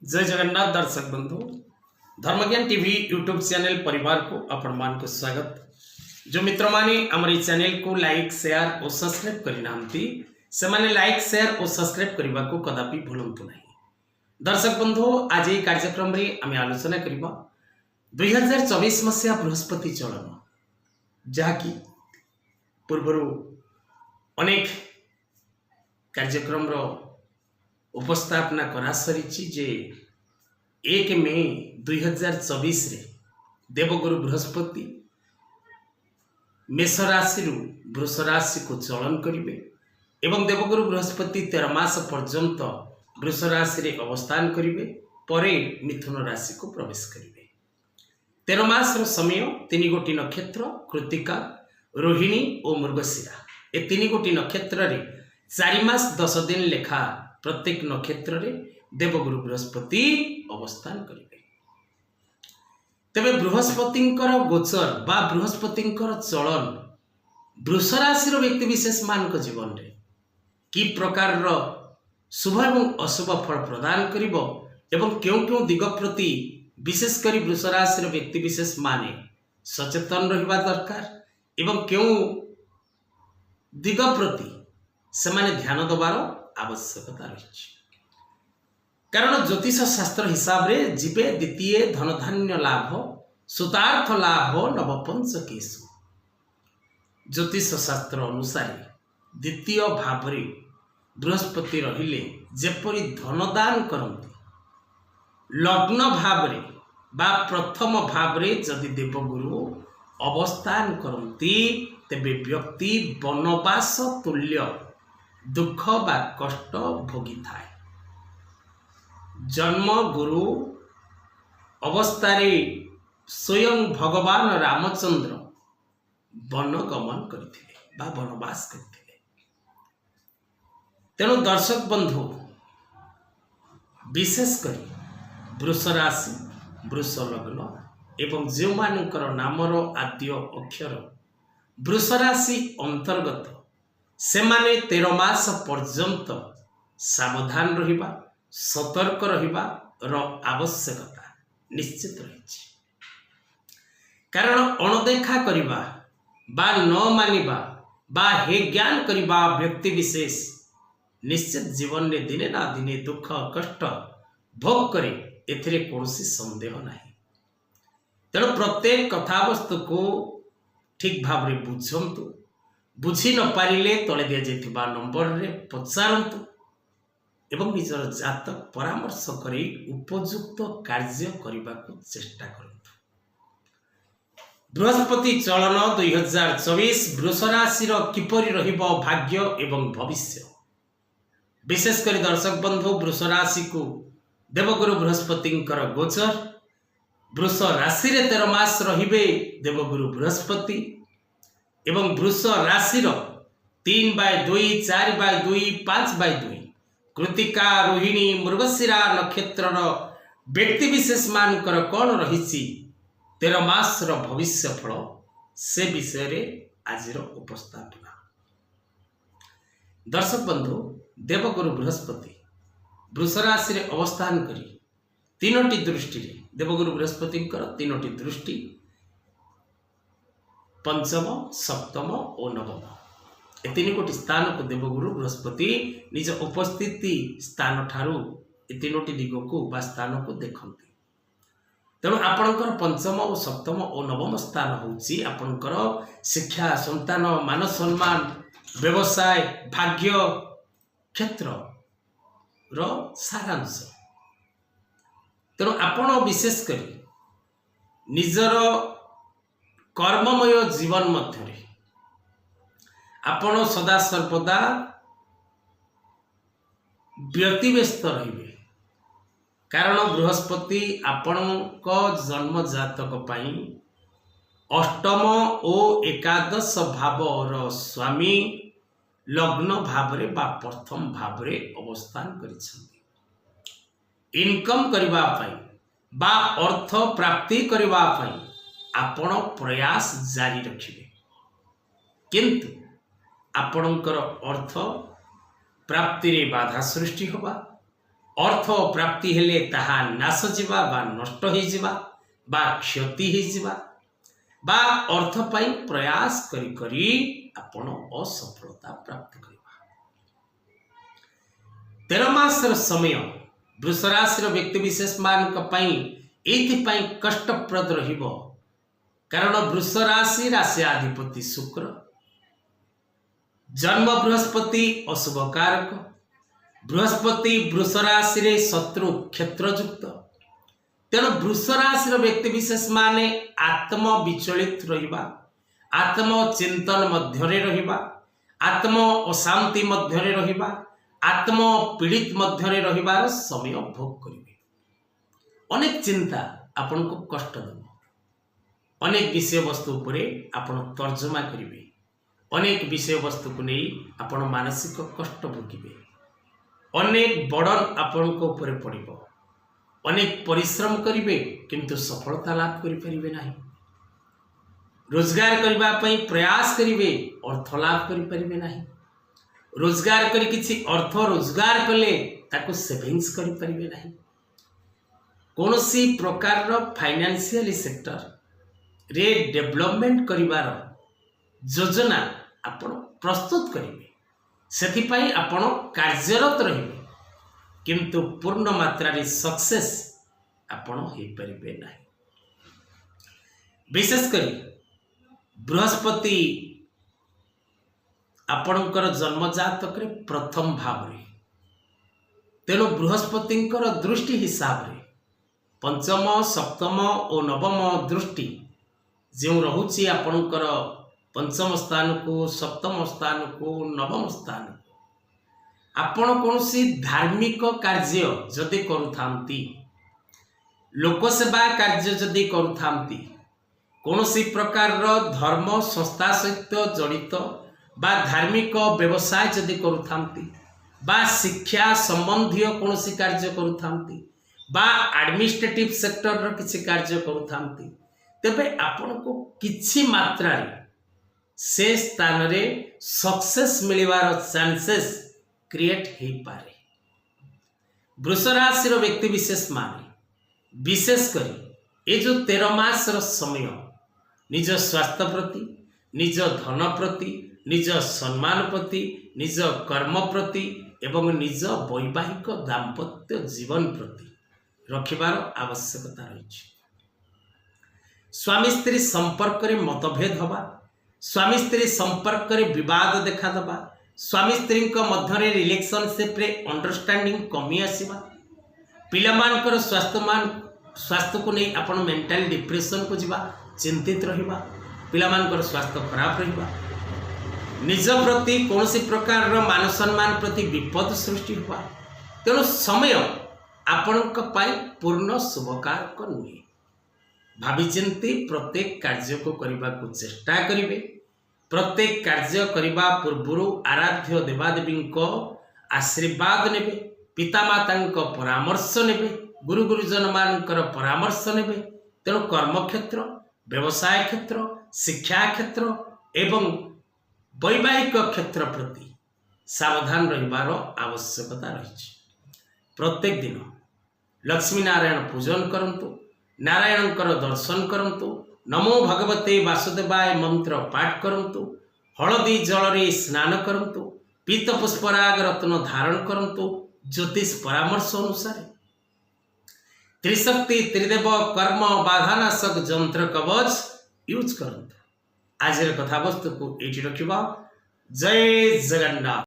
जय जगन्नाथ दर्शक बंधु धर्मज्ञान टीवी यूट्यूब चैनल परिवार को आपण मान को स्वागत। जो मित्र माने हमर चैनल को लाइक शेयर और सब्सक्राइब करिनांती से माने लाइक शेयर और सब्सक्राइब करबा को कदापि भूलंतु नहीं। दर्शक बंधु आज ये कार्यक्रम रे आमे आलोचना करबा 2024 मसिया बृहस्पति चलन जहाँकि पूर्व अनेक कार्यक्रम रो उपस्थापना करा सरी जे 1 मई 2024 रे देवगुरु बृहस्पति मेष राशि वृष राशि को चलन करिवे एवं देवगुरु बृहस्पति 13 मास पर्यंत वृष राशि रे अवस्थान करिवे परे मिथुन राशि को प्रवेश करिवे। 13 मास रो समय 3 गोटी नक्षत्र कृतिका रोहिणी और मृगशिरा ए 3 गोटी नक्षत्र रे 4 मास 10 दिन लेखा प्रत्येक नक्षत्र रे देवगुरु बृहस्पति अवस्थान करिवे। तेबे बृहस्पतिंकर गोचर बा बृहस्पतिंकर चलन वृष राशि व्यक्ति विशेष मान जीवन रे कि प्रकार रो शुभ एवं अशुभ फल प्रदान करिवो एवं क्यों क्यों दिग प्रति विशेष करी वृष राशि व्यक्ति विशेष माने सचेतन रहिबा दरकार एवं क्यों दिग प्रति से माने ध्यान दबार आवश्यकता रही। कारण ज्योतिष शास्त्र हिसाब रे जीवे द्वितीय धनधान्य लाभ सुतार्थ लाभ नवपंचकेशु। ज्योतिष शास्त्र अनुसार द्वितीय भाव रे बृहस्पति रहिले जेपरि धनदान करंती लग्न भाव रे बा प्रथम भाव रे जदि देवगुरु अवस्थान करंती तेबे व्यक्ति वनवास तुल्य दुख बा कष्ट भोगी थाए। जन्म गुरु अवस्थारे स्वयं भगवान रामचंद्र वन गमन करथिले बा वनवास करथिले। तेणु दर्शक बंधु विशेष करी वृष राशि वृष लग्न एवं जो मानकर नामर आद्य अक्षर वृष राशि अंतर्गत से माने 13 मास पर्यंत सावधान रहिबा सतर्क रहिबा रो आवश्यकता निश्चित रही। कारण अणदेखा करिबा बा न मानिबा बा हे ज्ञान करिबा व्यक्ति विशेष निश्चित जीवन में दिने ना दिने दुख कष्ट भोग करे एथिरे कोनोसी संदेह नहीं। तेणु प्रत्येक कथावस्तु को ठीक भाव रे बुझंतु बुझी न पारिले तले दिया जाइथिबा नंबर रे पचारंतु एवं निजर जातक परामर्श करी उपयुक्त कार्य करने को चेष्टा करंतु। बृहस्पति चलन 2024 वृष राशि किपरि रहिबो भाग्य एवं भविष्य विशेष कर दर्शक बंधु वृष राशि को देवगुरु बृहस्पतिंकर गोचर वृष राशि रे 13 मास रहिबे देवगुरु बृहस्पति एवं वृष राशि 3/2 4/2 5/2 कृतिका रोहिणी मृगशिरा नक्षत्र व्यक्ति विशेष मानकर कौन रही 13 मास भविष्य फल से विषय रे आज उपस्थापना। दर्शक बंधु देवगुरु बृहस्पति वृष राशि रे अवस्थान करी 3टी दृष्टि रे देवगुरु बृहस्पति 3टी दृष्टि पंचम सप्तम और नवम ए 3 गोटी स्थान को देवगुरु बृहस्पति निज उपस्थिति स्थान ठारू ए 3टी दिग को बा स्थान को देखते। तेणु आपणकर पंचम और सप्तम और नवम स्थान होची आपणकर शिक्षा संतान मान सम्मान व्यवसाय भाग्य क्षेत्र रो सारांश। तेणु आपण विशेष करी निजर कर्ममय जीवन मध्य आपण सदा सर्वदा व्यतिव्यस्त रहिबे। कारण बृहस्पति आपण जन्म जातक पाई अष्टम और एकादश भावर स्वामी लग्न भाव रे बा प्रथम भाव रे अवस्थान करिसेंती। इनकम करबा पाई बा अर्थ प्राप्ति करबा पाई आपण प्रयास जारी रखिबे किंतु आपणकर अर्थ प्राप्ति रे बाधा सृष्टि होबा अर्थ प्राप्ति हेले ताहा नाश जिबा बा नष्ट हो जिबा बा क्षति हो जिबा बा अर्थ पाई प्रयास करी करी आपण असफलता प्राप्त करबा। 13 मासर समय वृष राशि व्यक्ति विशेष मान एथिपाई कष्टप्रद रहिबो, कारण वृष राशि राशियाधिपति शुक्र, जन्म बृहस्पति अशुभ कारक, बृहस्पति वृष राशि रे शत्रु क्षेत्रयुक्त। तेणु वृष राशि व्यक्ति विशेष माने आत्म विचलित रहिबा, आत्म चिंतन मध्यरे रहिबा, आत्म अशांति मध्यरे रहिबा, आत्म पीड़ित मध्यरे रहिबार समय भोग करिवे। अनेक चिंता आपन को कष्ट देव, अनेक विषय वस्तु उपरे आपन तर्जमा करिवे, अनेक विषय वस्तु को नहीं आपन मानसिक कष्ट भोगिवे, अनेक बड़न आपन को ऊपर पड़िबो, अनेक परिश्रम करिवे किंतु सफलता लाभ करि परिबे नाही, रोजगार करबा पई प्रयास करिवे अर्थ लाभ करि परिबे नाही, रोजगार करी किछि अर्थ रोजगार कले ताको सेविंग्स करि परिबे नाही, कोनोसी प्रकार रो फाइनेंशियल सेक्टर रे डेवलपमेंट करिवार योजना आपण प्रस्तुत करिवे, सेथि पई आपण कार्यरत रहिबे किंतु पूर्ण मात्रा रे सक्सेस आपण हे परिबे नाही। विशेष करी बृहस्पति आपणकर जन्म जातक रे प्रथम भाव रे, तेणु बृहस्पतिंकर दृष्टि हिसाब रे पंचम सप्तम और नवम दृष्टि जो रहुची आपणकर पंचम स्थान को, सप्तम स्थान को, नवम स्थान को, आपण कोनोसी धार्मिक कार्य जदि करुथांती, लोकसेवा कार्य जदि करुथांती, कोनोसी प्रकार धर्म संस्था सहित जड़ित बा धार्मिक व्यवसाय जदि करुथांती बा शिक्षा संबंधी कोनोसी कार्य करुथांती बा एडमिनिस्ट्रेटिव सेक्टर रो किछि कार्य करुथांती, तेबे आपण को किछि मात्रा रे से स्थान रे सक्सेस मिलिवार चांसेस क्रिएट हे पारे। वृष राशि व्यक्ति विशेष माने विशेष करी ए जो 13 मास समय निज स्वास्थ्य प्रति, निज धन प्रति, निज सम्मान प्रति, निज कर्म प्रति एवं निज वैवाहिक दाम्पत्य जीवन प्रति रखिबार आवश्यकता रही। स्वामी स्त्री संपर्क में मतभेद हवा, स्वामी स्त्री संपर्क में विवाद देखा दबा, स्वामी स्त्री मध्य रिलेशनशिप रे अंडरस्टैंडिंग कमी आसीबा, पिलामानकर स्वास्थ्य को नहीं आपण मेंटल डिप्रेशन को जीवा, चिंतित रहिबा, पिलामानकर स्वास्थ्य खराब रहिबा, निज प्रति कौनसी प्रकार मान सम्मान प्रति विपद सृष्टि हुआ। तेणु समय आपणक पाई पूर्ण शुभकारक नुहे, भाविचिंती प्रत्येक कार्य को करने को चेष्टा करिवे, प्रत्येक कार्य करने पूर्व आराध्य देवादेवी आशीर्वाद नेबे, पितामाता परामर्श नेबे, गुरु गुरुजन मानकर परामर्श नेबे। तेणु कर्मक्षेत्र, व्यवसाय क्षेत्र, शिक्षा क्षेत्र एवं वैवाहिक क्षेत्र प्रति सावधान रहिबार आवश्यकता रही। प्रत्येक दिन लक्ष्मी नारायण पूजन करंतु, नारायणकर दर्शन करंतु, नमो भगवते वासुदेवाय मंत्र पाठ करंतु, हलदी जल रे स्नान करंतु, पीत पुष्पराग रत्न धारण करंतु, ज्योतिष परामर्श अनुसार त्रिशक्ति त्रिदेव कर्म बाधानाशक जंत्र कवच यूज करंतु। आज कथा वस्तु को एटी रखिबा। जय जगन्नाथ।